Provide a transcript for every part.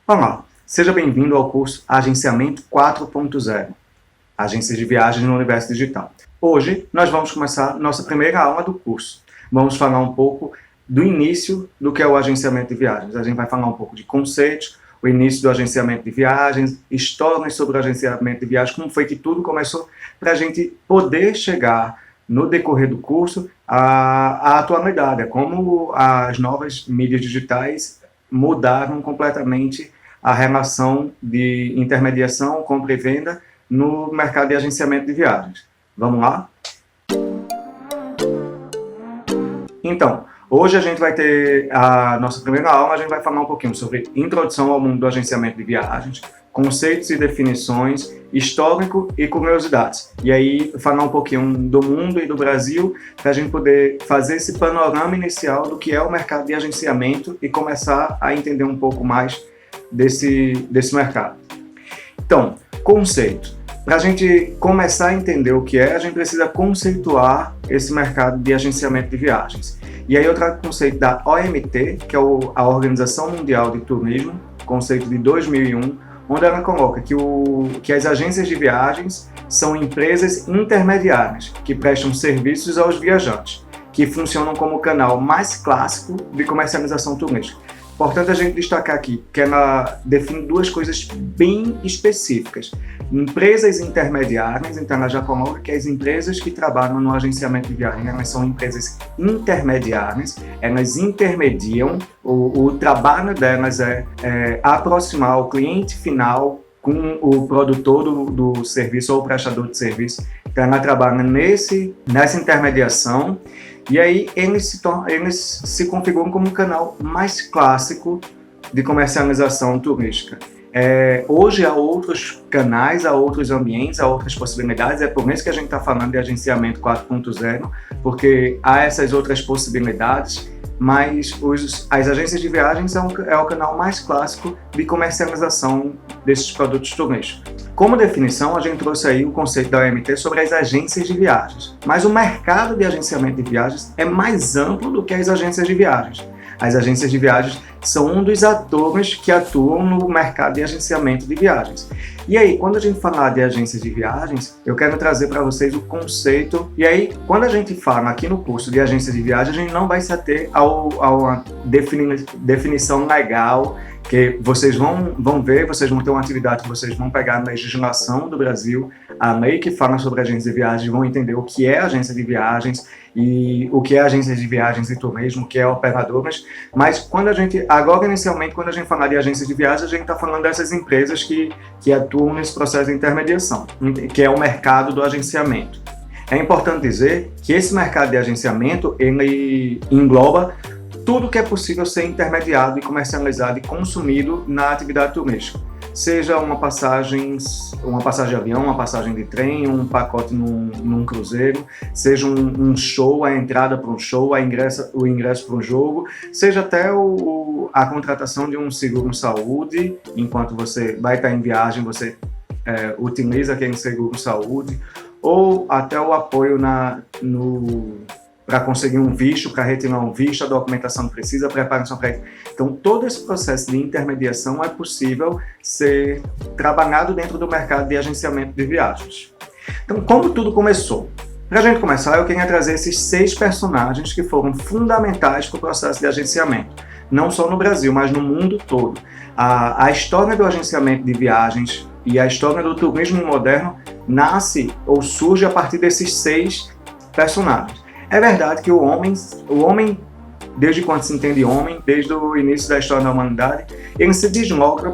Olá, seja bem-vindo ao curso Agenciamento 4.0, Agências de Viagens no Universo Digital. Hoje nós vamos começar nossa primeira aula do curso. Vamos falar um pouco do início do que é o agenciamento de viagens. A gente vai falar um pouco de conceitos, o início do agenciamento de viagens, histórias sobre o agenciamento de viagens, como foi que tudo começou, para a gente poder chegar no decorrer do curso à atualidade, como as novas mídias digitais mudaram completamente a relação de intermediação, compra e venda no mercado de agenciamento de viagens. Vamos lá? Então, hoje a gente vai ter a nossa primeira aula, a gente vai falar um pouquinho sobre introdução ao mundo do agenciamento de viagens, conceitos e definições, histórico e curiosidades. E aí, falar um pouquinho do mundo e do Brasil, para a gente poder fazer esse panorama inicial do que é o mercado de agenciamento e começar a entender um pouco mais desse mercado. Então, conceito. Para a gente começar a entender o que é, a gente precisa conceituar esse mercado de agenciamento de viagens. E aí eu trago o conceito da OMT, que é a Organização Mundial de Turismo, conceito de 2001, onde ela coloca que as agências de viagens são empresas intermediárias que prestam serviços aos viajantes, que funcionam como o canal mais clássico de comercialização turística. Importante a gente destacar aqui que ela define duas coisas bem específicas. Empresas intermediárias, então ela já coloca que as empresas que trabalham no agenciamento de viagens, elas são empresas intermediárias, elas intermediam, o trabalho delas é aproximar o cliente final com o produtor do serviço ou o prestador de serviço. Então ela trabalha nessa intermediação. E aí eles se configuram como um canal mais clássico de comercialização turística. Hoje há outros canais, há outros ambientes, há outras possibilidades, é por isso que a gente está falando de agenciamento 4.0, porque há essas outras possibilidades, mas as agências de viagens é o canal mais clássico de comercialização desses produtos turísticos. Como definição, a gente trouxe aí o conceito da OMT sobre as agências de viagens. Mas o mercado de agenciamento de viagens é mais amplo do que as agências de viagens. As agências de viagens são um dos atores que atuam no mercado de agenciamento de viagens. E aí, quando a gente falar de agências de viagens, eu quero trazer para vocês o conceito. E aí, quando a gente fala aqui no curso de agências de viagens, a gente não vai se ater a uma definição legal, que vocês vão ver, vocês vão ter uma atividade que vocês vão pegar na legislação do Brasil, a lei que fala sobre agências de viagens, vão entender o que é agência de viagens e o que é agências de viagens e turismo, o que é operadoras, mas agora inicialmente, quando a gente falar de agências de viagens, a gente está falando dessas empresas que atuam nesse processo de intermediação, que é o mercado do agenciamento. É importante dizer que esse mercado de agenciamento, ele engloba tudo que é possível ser intermediado e comercializado e consumido na atividade turística. Seja uma passagem de avião, uma passagem de trem, um pacote num cruzeiro, seja um show, a entrada para um show, o ingresso para um jogo, seja até a contratação de um seguro-saúde, enquanto você vai estar em viagem, você utiliza aquele seguro-saúde, ou até o apoio para conseguir um visto, para retirar um visto, a documentação precisa, a preparação para isso. Então, todo esse processo de intermediação é possível ser trabalhado dentro do mercado de agenciamento de viagens. Então, como tudo começou? Para a gente começar, eu queria trazer esses 6 personagens que foram fundamentais para o processo de agenciamento, não só no Brasil, mas no mundo todo. A história do agenciamento de viagens e a história do turismo moderno nasce ou surge a partir desses 6 personagens. É verdade que o homem, desde quando se entende homem, desde o início da história da humanidade, ele se desloca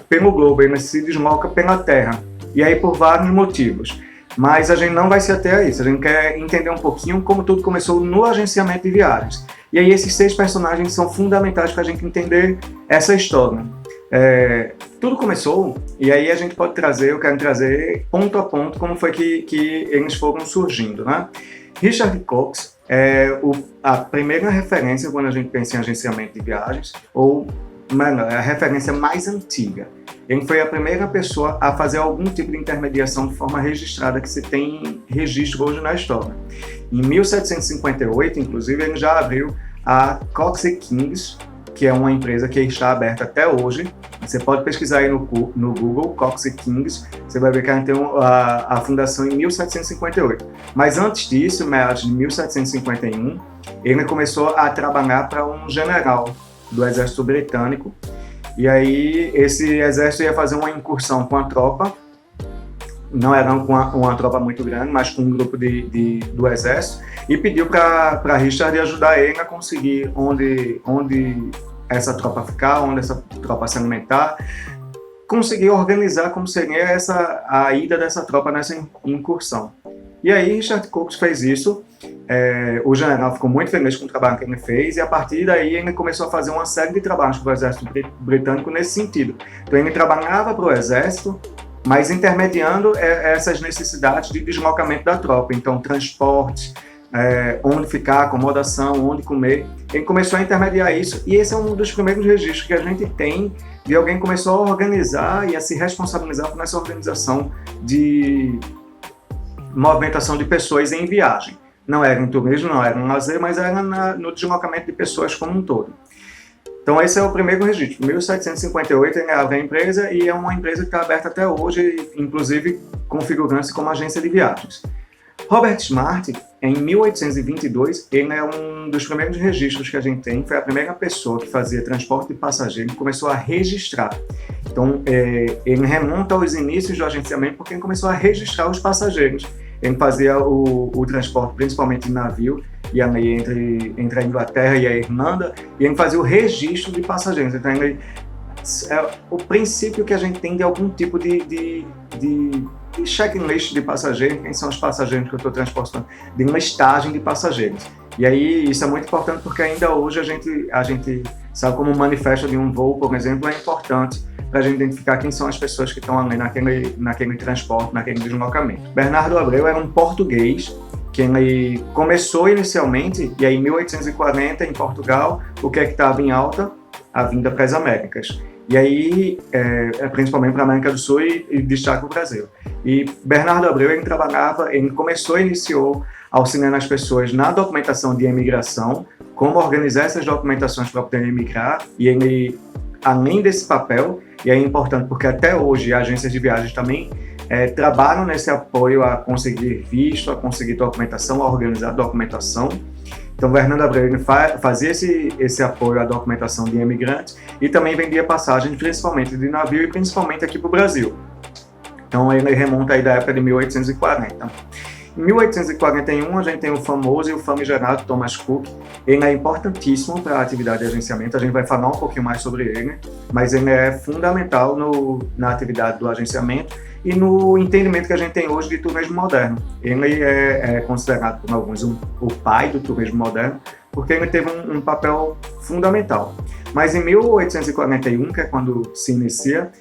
pelo globo, ele se desloca pela Terra, e aí por vários motivos. Mas a gente não vai se ater a isso, a gente quer entender um pouquinho como tudo começou no agenciamento de viagens. E aí esses 6 personagens são fundamentais para a gente entender essa história. Tudo começou, e aí a gente pode eu quero trazer ponto a ponto como foi que eles foram surgindo, né? Richard Cox é a primeira referência quando a gente pensa em agenciamento de viagens, é a referência mais antiga. Ele foi a primeira pessoa a fazer algum tipo de intermediação de forma registrada que se tem registro hoje na história. Em 1758, inclusive, ele já abriu a Cox Kings, que é uma empresa que está aberta até hoje. Você pode pesquisar aí no Google, Cox e Kings, você vai ver que a gente tem a fundação em 1758. Mas antes disso, meados de 1751, ele começou a trabalhar para um general do exército britânico. E aí esse exército ia fazer uma incursão com a tropa, não era uma tropa muito grande, mas com um grupo do exército, e pediu para Richard ajudar ele a conseguir onde essa tropa ficar, onde essa tropa se alimentar, conseguir organizar como seria a ida dessa tropa nessa incursão. E aí Richard Cox fez isso, o general ficou muito feliz com o trabalho que ele fez, e a partir daí ele começou a fazer uma série de trabalhos para o exército britânico nesse sentido. Então ele trabalhava para o exército, mas intermediando essas necessidades de deslocamento da tropa, então transporte, onde ficar, acomodação, onde comer. Ele começou a intermediar isso, e esse é um dos primeiros registros que a gente tem de alguém que começou a organizar e a se responsabilizar por essa organização de movimentação de pessoas em viagem. Não era em turismo, não era em lazer, mas era no deslocamento de pessoas como um todo. Então esse é o primeiro registro. Em 1758 ele abre a empresa, e é uma empresa que está aberta até hoje, inclusive configurando-se como agência de viagens. Robert Smart, em 1822, ele é um dos primeiros registros que a gente tem, foi a primeira pessoa que fazia transporte de passageiro e começou a registrar. Então ele remonta aos inícios do agenciamento porque ele começou a registrar os passageiros. Ele fazia o transporte principalmente de navio, e ali entre a Inglaterra e a Irlanda, e ele fazia o registro de passageiros. Então ele, o princípio que a gente tem de algum tipo de checklist de passageiros, quem são os passageiros que eu estou transportando, de uma listagem de passageiros. E aí isso é muito importante porque ainda hoje a gente sabe como o manifesto de um voo, por exemplo, é importante para a gente identificar quem são as pessoas que estão ali naquele transporte, naquele deslocamento. Bernardo Abreu era um português que ele começou inicialmente, e aí em 1840 em Portugal, o que é que estava em alta? A vinda para as Américas. E aí, principalmente para a América do Sul e destaca o Brasil. E Bernardo Abreu, iniciou auxiliando as pessoas na documentação de imigração, como organizar essas documentações para poder emigrar, e ele, além desse papel, e é importante porque até hoje agências de viagens também trabalham nesse apoio a conseguir visto, a conseguir documentação, a organizar documentação. Então, Bernardo Abreu fazia esse apoio à documentação de imigrantes e também vendia passagens, principalmente de navio e principalmente aqui para o Brasil. Então, ele remonta aí da época de 1840. Em 1841, a gente tem o famoso e o famigerado Thomas Cook. Ele é importantíssimo para a atividade de agenciamento, a gente vai falar um pouquinho mais sobre ele, mas ele é fundamental na atividade do agenciamento e no entendimento que a gente tem hoje de turismo moderno. Ele é considerado por alguns o pai do turismo moderno, porque ele teve um papel fundamental. Mas em 1841, que é quando se inicia,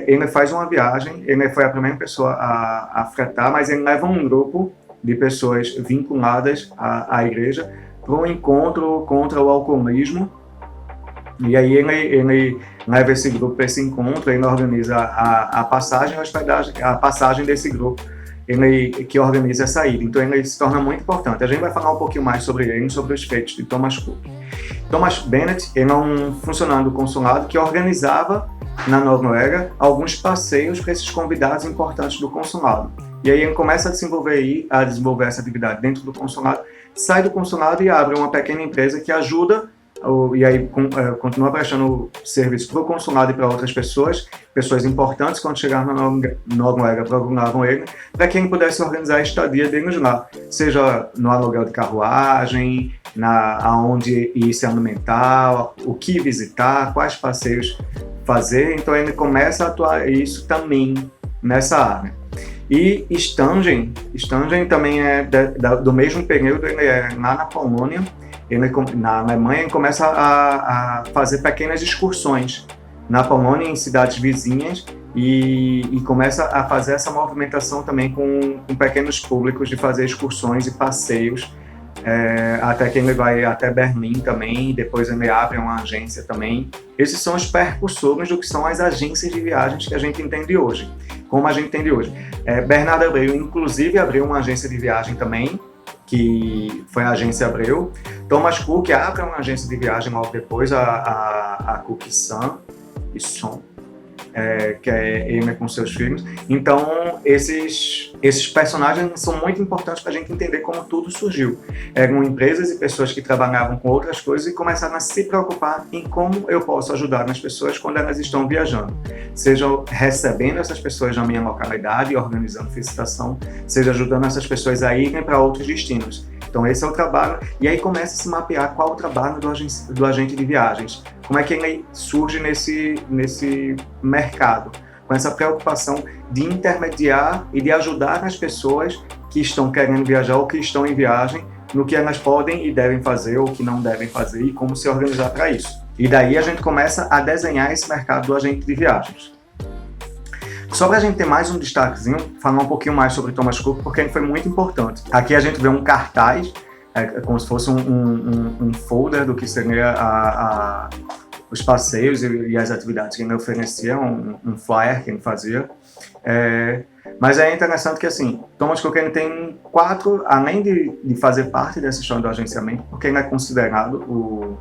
ele faz uma viagem, ele foi a primeira pessoa a fretar, mas ele leva um grupo de pessoas vinculadas à igreja para um encontro contra o alcoolismo. E aí ele leva esse grupo para esse encontro, ele organiza a passagem e a hospedagem, a passagem desse grupo, ele que organiza a saída. Então ele se torna muito importante. A gente vai falar um pouquinho mais sobre ele, sobre os feitos de Thomas Cook. Thomas Bennett, ele é um funcionário do consulado que organizava na Noruega alguns passeios para esses convidados importantes do consulado. E aí ele começa a desenvolver essa atividade dentro do consulado, sai do consulado e abre uma pequena empresa que ajuda, e aí continua prestando serviço para o consulado e para outras pessoas importantes, quando chegaram na Noruega, procuravam ele, para que ele pudesse organizar a estadia deles lá, seja no aluguel de carruagem, aonde ir se alimentar, o que visitar, quais passeios fazer. Então ele começa a atuar isso também nessa área. E Stangen também é do mesmo período, ele é lá na Polônia, na Alemanha, ele começa a fazer pequenas excursões na Polônia, em cidades vizinhas, e começa a fazer essa movimentação também com pequenos públicos de fazer excursões e passeios, até que ele vai até Berlim também, depois ele abre uma agência também. Esses são os percursores do que são as agências de viagens que a gente entende hoje, como a gente entende hoje. Bernardo Abreu, inclusive, abriu uma agência de viagem também, que foi a agência Abreu. Thomas Cook abre uma agência de viagem logo depois, a Cook Sun e Son, que é ele com seus filhos. Então, esses personagens são muito importantes para a gente entender como tudo surgiu. Eram empresas e pessoas que trabalhavam com outras coisas e começaram a se preocupar em como eu posso ajudar as pessoas quando elas estão viajando. Seja recebendo essas pessoas na minha localidade, organizando visitação, seja ajudando essas pessoas a irem para outros destinos. Então esse é o trabalho, e aí começa a se mapear qual é o trabalho do agente de viagens, como é que ele surge nesse mercado, com essa preocupação de intermediar e de ajudar as pessoas que estão querendo viajar ou que estão em viagem, no que elas podem e devem fazer ou que não devem fazer e como se organizar para isso. E daí a gente começa a desenhar esse mercado do agente de viagens. Só para a gente ter mais um destaquezinho, falar um pouquinho mais sobre Thomas Cook, porque ele foi muito importante. Aqui a gente vê um cartaz, como se fosse um folder do que seria os passeios e as atividades que ele oferecia, um flyer que ele fazia. Mas é interessante que, assim, Thomas Cook ele tem 4, além de fazer parte dessa história do agenciamento, porque ele é considerado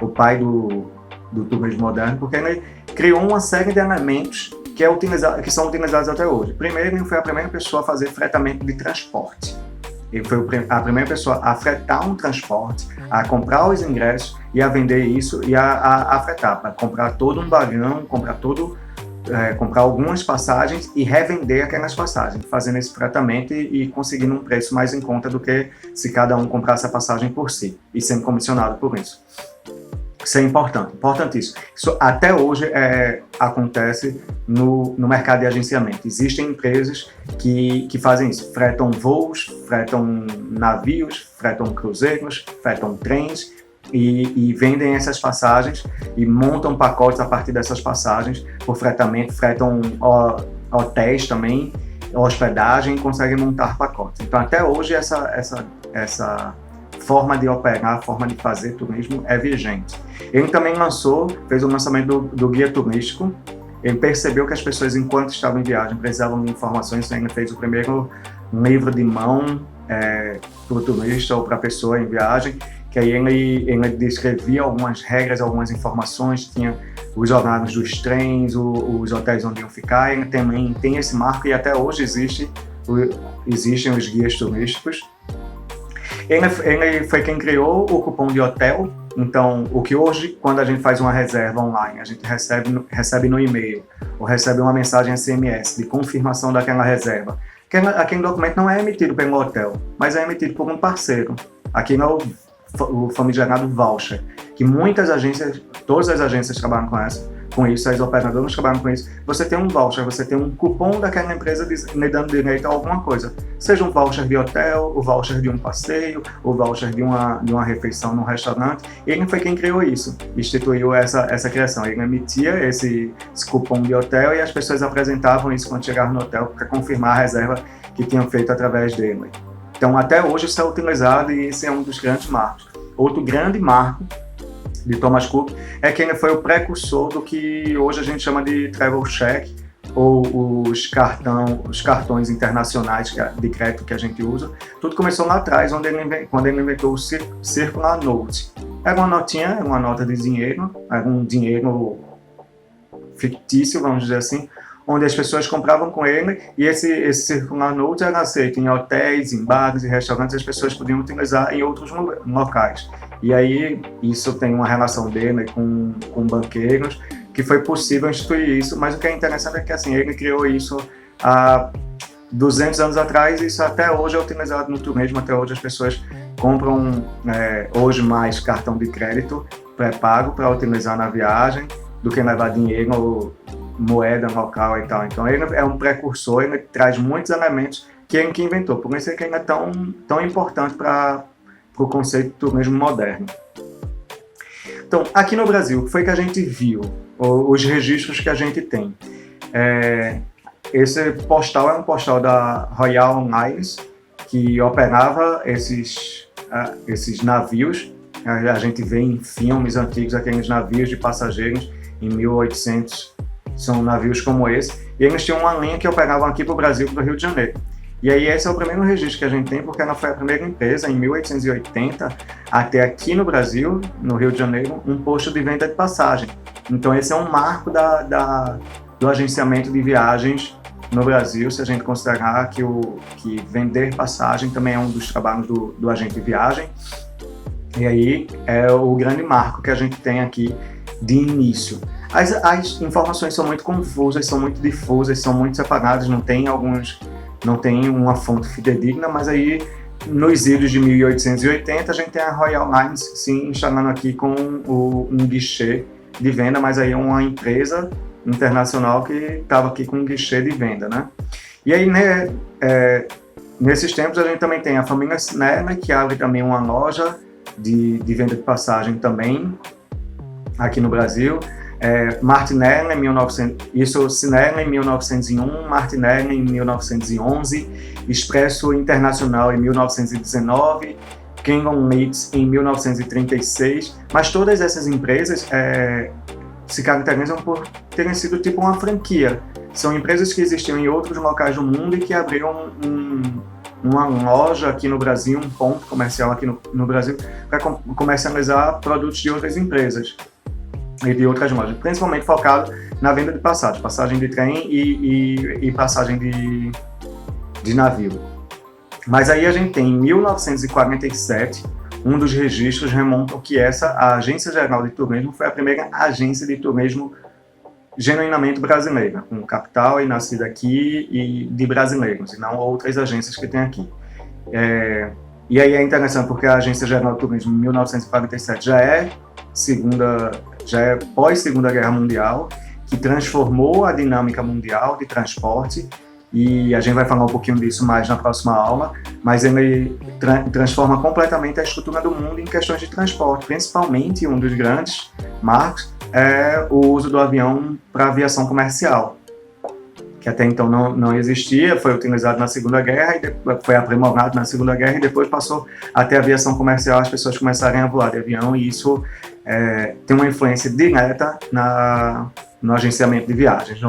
o pai do turismo moderno, porque ele criou uma série de elementos que são utilizados até hoje. Primeiro, ele foi a primeira pessoa a fazer fretamento de transporte. Ele foi a primeira pessoa a fretar um transporte, a comprar os ingressos e a vender isso e a fretar, para comprar todo um vagão, comprar algumas passagens e revender aquelas passagens, fazendo esse fretamento e conseguindo um preço mais em conta do que se cada um comprasse a passagem por si e sendo comissionado por isso. Isso é importantíssimo. Isso até hoje acontece no mercado de agenciamento. Existem empresas que fazem isso, fretam voos, fretam navios, fretam cruzeiros, fretam trens e vendem essas passagens e montam pacotes a partir dessas passagens por fretamento, fretam hotéis também, hospedagem, conseguem montar pacotes. Então até hoje essa forma de operar, forma de fazer turismo é vigente. Ele também fez o lançamento do guia turístico. Ele percebeu que as pessoas, enquanto estavam em viagem, precisavam de informações. Ele fez o primeiro livro de mão para o turista ou para a pessoa em viagem, que aí ele descrevia algumas regras, algumas informações, tinha os horários dos trens, os hotéis onde iam ficar. Ele também tem esse marco e até hoje existem os guias turísticos. Ele foi quem criou o cupom de hotel. Então, o que hoje, quando a gente faz uma reserva online, a gente recebe no e-mail ou recebe uma mensagem SMS de confirmação daquela reserva. Aquele documento não é emitido pelo hotel, mas é emitido por um parceiro. Aqui é o famigerado voucher, que todas as agências trabalham com isso, as operadoras trabalham com isso. Você tem um voucher, você tem um cupom daquela empresa lhe dando direito a alguma coisa. Seja um voucher de hotel, o voucher de um passeio, o voucher de uma refeição num restaurante. Ele foi quem criou isso, instituiu essa criação. Ele emitia esse cupom de hotel e as pessoas apresentavam isso quando chegavam no hotel para confirmar a reserva que tinham feito através dele. Então, até hoje isso é utilizado e esse é um dos grandes marcos. Outro grande marco de Thomas Cook é que ele foi o precursor do que hoje a gente chama de travel check, ou os cartões internacionais de crédito que a gente usa. Tudo começou lá atrás, quando ele inventou o Circular Note. Era uma notinha, uma nota de dinheiro, era um dinheiro fictício, vamos dizer assim, onde as pessoas compravam com ele, e esse Circular Note era aceito em hotéis, em bares e restaurantes, as pessoas podiam utilizar em outros locais. E aí, isso tem uma relação dele com banqueiros, que foi possível instituir isso, mas o que é interessante é que assim, ele criou isso há 200 anos atrás, e isso até hoje é utilizado no turismo, até hoje as pessoas compram hoje mais cartão de crédito pré-pago para utilizar na viagem, do que levar dinheiro ou moeda local e tal. Então ele é um precursor, ele traz muitos elementos que ele que inventou, por isso é que ele é tão importante para o conceito de turismo moderno. Então, aqui no Brasil, o que foi que a gente viu? Os registros que a gente tem. Esse postal é um postal da Royal Lines, que operava esses navios. A gente vê em filmes antigos aqueles navios de passageiros em 1800, são navios como esse. E eles tinham uma linha que operavam aqui para o Brasil, para o Rio de Janeiro. E aí esse é o primeiro registro que a gente tem, porque ela foi a primeira empresa, em 1880, a ter aqui no Brasil, no Rio de Janeiro, um posto de venda de passagem. Então esse é um marco do agenciamento de viagens no Brasil, se a gente considerar que vender passagem também é um dos trabalhos do agente de viagem. E aí é o grande marco que a gente tem aqui de início. As informações são muito confusas, são muito difusas, são muito separadas, não tem uma fonte fidedigna, mas aí nos idos de 1880 a gente tem a Royal Lines se instalando aqui com um guichê de venda, mas aí é uma empresa internacional que estava aqui com um guichê de venda, né? E aí, né, nesses tempos a gente também tem a família Sirner, que abre também uma loja de venda de passagem também aqui no Brasil. Martinelli em 1900, isso Sirner em 1901, Martinelli em 1911, Expresso Internacional em 1919, Kengon Leeds em 1936, mas todas essas empresas se caracterizam por terem sido tipo uma franquia. São empresas que existiam em outros locais do mundo e que abriram uma loja aqui no Brasil, um ponto comercial aqui no Brasil, para comercializar produtos de outras empresas e de outras lojas, principalmente focado na venda de passagem de trem e passagem de navio. Mas aí a gente tem, em 1947, um dos registros remontam que a Agência Geral de Turismo foi a primeira agência de turismo genuinamente brasileira, com capital e nascida aqui e de brasileiros, e não outras agências que tem aqui. E aí é interessante porque a Agência Geral de Turismo, em 1947, já é pós-Segunda Guerra Mundial, que transformou a dinâmica mundial de transporte, e a gente vai falar um pouquinho disso mais na próxima aula, mas ele transforma completamente a estrutura do mundo em questões de transporte, principalmente um dos grandes marcos é o uso do avião para aviação comercial, que até então não existia, foi utilizado na Segunda Guerra, e foi aprimorado na Segunda Guerra e depois passou a ter aviação comercial, as pessoas começarem a voar de avião, e isso tem uma influência direta no agenciamento de viagens,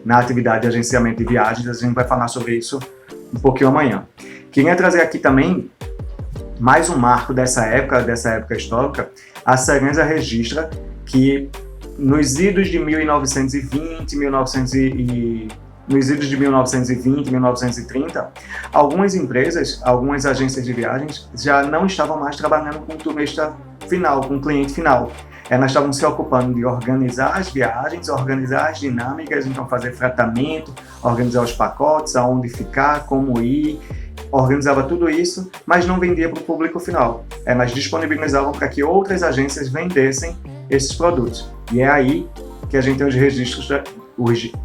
na atividade de agenciamento de viagens. A gente vai falar sobre isso um pouquinho amanhã. Queria trazer aqui também mais um marco dessa época histórica. A Serenza registra que nos idos de 1920, 1930, algumas empresas, algumas agências de viagens já não estavam mais trabalhando com o turista final, com o cliente final. Elas estavam se ocupando de organizar as viagens, organizar as dinâmicas, então fazer fretamento, organizar os pacotes, aonde ficar, como ir, organizava tudo isso, mas não vendia para o público final. Elas disponibilizavam para que outras agências vendessem esses produtos. E é aí que a gente tem os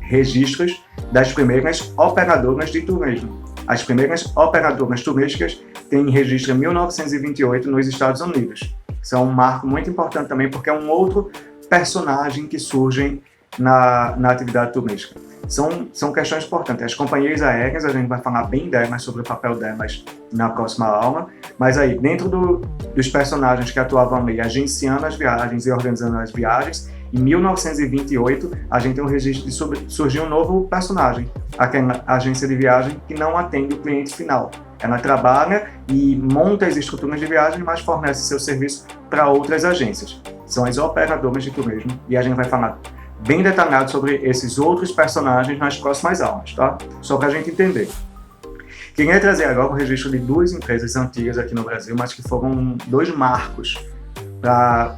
registros das primeiras operadoras de turismo. As primeiras operadoras turísticas têm registro em 1928 nos Estados Unidos. Isso é um marco muito importante também, porque é um outro personagem que surge na atividade turística. São questões importantes. As companhias aéreas, a gente vai falar bem delas, sobre o papel delas na próxima aula, mas aí, dentro dos personagens que atuavam ali, agenciando as viagens e organizando as viagens, em 1928, a gente tem um registro de surgir um novo personagem, aquela agência de viagem que não atende o cliente final. Ela trabalha e monta as estruturas de viagem, mas fornece seu serviço para outras agências. São as operadoras de turismo, e a gente vai falar bem detalhado sobre esses outros personagens nas próximas aulas, tá? Só para a gente entender. Queria trazer agora o registro de duas empresas antigas aqui no Brasil, mas que foram dois marcos para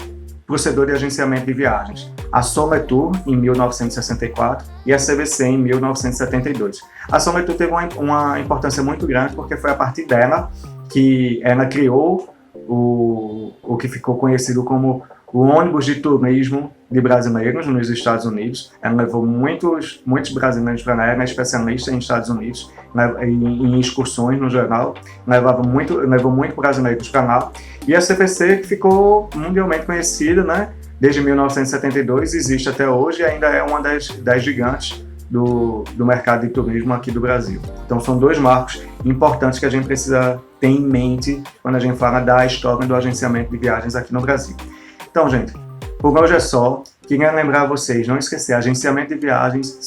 o setor de agenciamento de viagens. A Soletur, em 1964, e a CVC, em 1972. A Soletur teve uma importância muito grande, porque foi a partir dela que ela criou o que ficou conhecido como o ônibus de turismo de brasileiros nos Estados Unidos. Ela levou muitos brasileiros para lá, era especialista em Estados Unidos, em excursões no geral, levou muito brasileiros para lá. E a CVC, que ficou mundialmente conhecida, né? Desde 1972, existe até hoje e ainda é uma das gigantes do mercado de turismo aqui do Brasil. Então são dois marcos importantes que a gente precisa ter em mente quando a gente fala da história do agenciamento de viagens aqui no Brasil. Então, gente, por hoje é só. Queria lembrar vocês, não esquecer, agenciamento de viagens,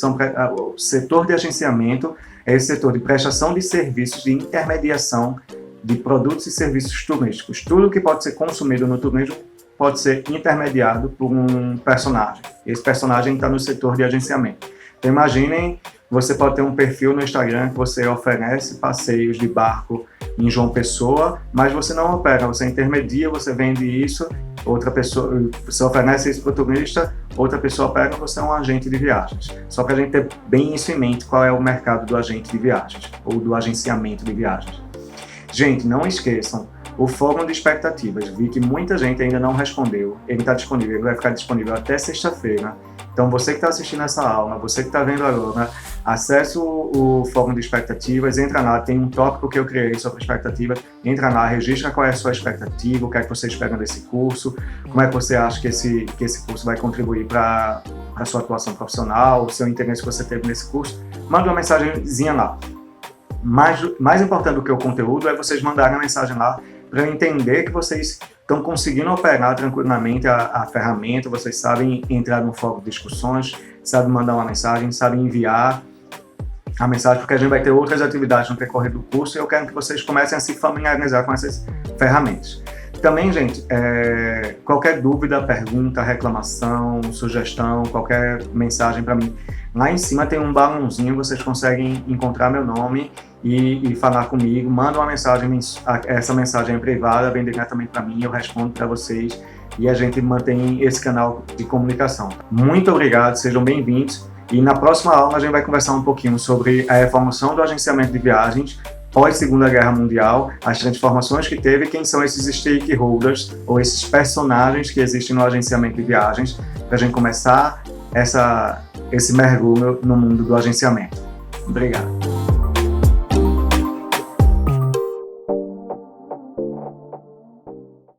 o setor de agenciamento é esse setor de prestação de serviços, de intermediação de produtos e serviços turísticos. Tudo que pode ser consumido no turismo pode ser intermediado por um personagem. Esse personagem está no setor de agenciamento. Então imaginem, você pode ter um perfil no Instagram que você oferece passeios de barco em João Pessoa, mas você não opera, você intermedia, você vende isso, outra pessoa, você oferece isso para o turista, outra pessoa pega, você é um agente de viagens. Só para a gente ter bem isso em mente, qual é o mercado do agente de viagens, ou do agenciamento de viagens. Gente, não esqueçam, o Fórum de Expectativas, vi que muita gente ainda não respondeu, ele está disponível, ele vai ficar disponível até sexta-feira. Então você que está assistindo essa aula, você que está vendo agora, acesse o Fórum de Expectativas, entra lá, tem um tópico que eu criei sobre expectativas, entra lá, registra qual é a sua expectativa, o que é que você espera desse curso, como é que você acha que esse curso vai contribuir para a sua atuação profissional, o seu interesse que você teve nesse curso, manda uma mensagenzinha lá. Mais importante do que o conteúdo é vocês mandarem a mensagem lá para eu entender que vocês estão conseguindo operar tranquilamente a ferramenta, vocês sabem entrar no fórum de discussões, sabem mandar uma mensagem, sabem enviar a mensagem, porque a gente vai ter outras atividades no decorrer do curso e eu quero que vocês comecem a se familiarizar com essas ferramentas. Também, gente, qualquer dúvida, pergunta, reclamação, sugestão, qualquer mensagem para mim, lá em cima tem um balãozinho, vocês conseguem encontrar meu nome e falar comigo, manda uma mensagem, essa mensagem é privada, vem diretamente para mim, eu respondo para vocês e a gente mantém esse canal de comunicação. Muito obrigado, sejam bem-vindos e na próxima aula a gente vai conversar um pouquinho sobre a evolução do agenciamento de viagens pós-Segunda Guerra Mundial, as transformações que teve, quem são esses stakeholders ou esses personagens que existem no agenciamento de viagens, para a gente começar esse mergulho no mundo do agenciamento. Obrigado.